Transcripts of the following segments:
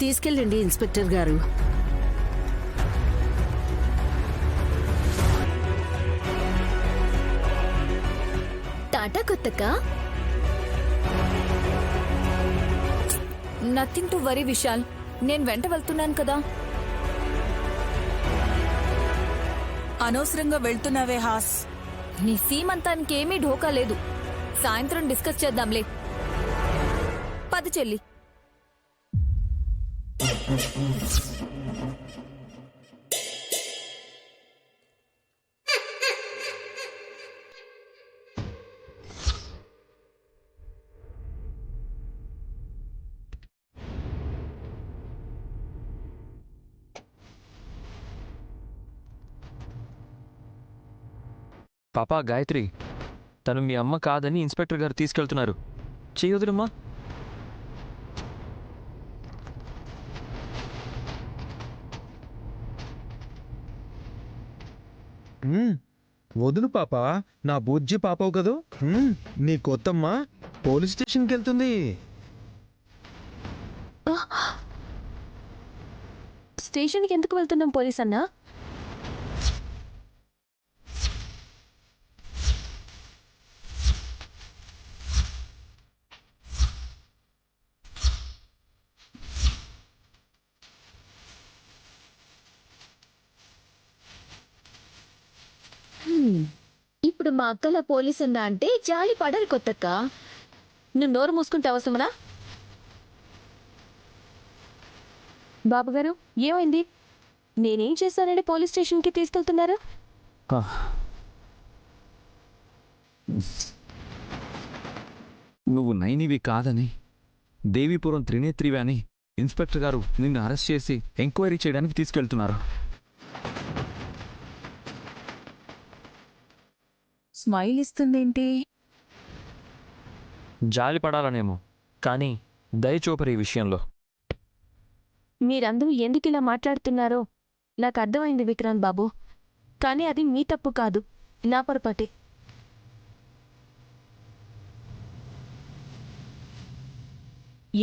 తీసుకెళ్ళండి ఇన్స్పెక్టర్ గారు. టాటా కొత్తకా? నథింగ్ టు వరీ విశాల్, నేను వెంట వెళ్తున్నాను కదా. అనవసరంగా వెళ్తున్నావే హాస్. నీ సీమంతానికి ఏమీ ఢోకా లేదు. సాయంత్రం డిస్కస్ చేద్దాంలే. పద చెల్లి. పాపా గాయత్రి, తను మీ అమ్మ కాదని ఇన్స్పెక్టర్ గారు తీసుకెళ్తున్నారు. చెయ్యొదురమ్మా. వదులు పాప, నా బుజ్జి పాపవు కదూ. నీ కొత్తమ్మ పోలీస్ స్టేషన్కి వెళ్తుంది. స్టేషన్కి ఎందుకు వెళ్తున్నాం పోలీస్ అన్నా? ఇప్పుడు మా అక్కల పోలీస్ అన్నా అంటే జాలి పడరు కొత్తక్క. నువ్వు నోరు మూసుకుంటే అవసరమనా? బాబుగారు, ఏమైంది? నేనేం చేశానంటే పోలీస్ స్టేషన్కి తీసుకెళ్తున్నారు? నువ్వు నైనివి కాదని, దేవీపురం త్రినేత్రివి అని ఇన్స్పెక్టర్ గారు నిన్ను అరెస్ట్ చేసి ఎంక్వైరీ చేయడానికి తీసుకెళ్తున్నారు. స్మైల్ ఇస్తుందేంటి? జాలి పడాలనేమో, కానీ దయచూపరు ఈ విషయంలో. మీరందరూ ఎందుకు ఇలా మాట్లాడుతున్నారో నాకు అర్థమైంది విక్రాంత్ బాబు. కానీ అది మీ తప్పు కాదు, నా పొరపాటే.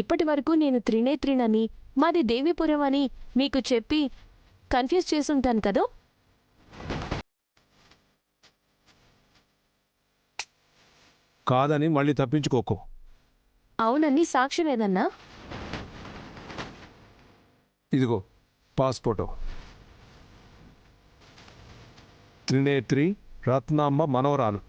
ఇప్పటి వరకు నేను త్రినేత్రినని, మాది దేవీపురం అని మీకు చెప్పి కన్ఫ్యూజ్ చేసుంటాను కదా. కాదని మళ్ళీ తప్పించుకోకు. అవునని సాక్ష్యం ఏదన్నా? ఇదిగో పాస్పోర్టు. త్రినేత్రి రత్నామ్మ మనవరాలు.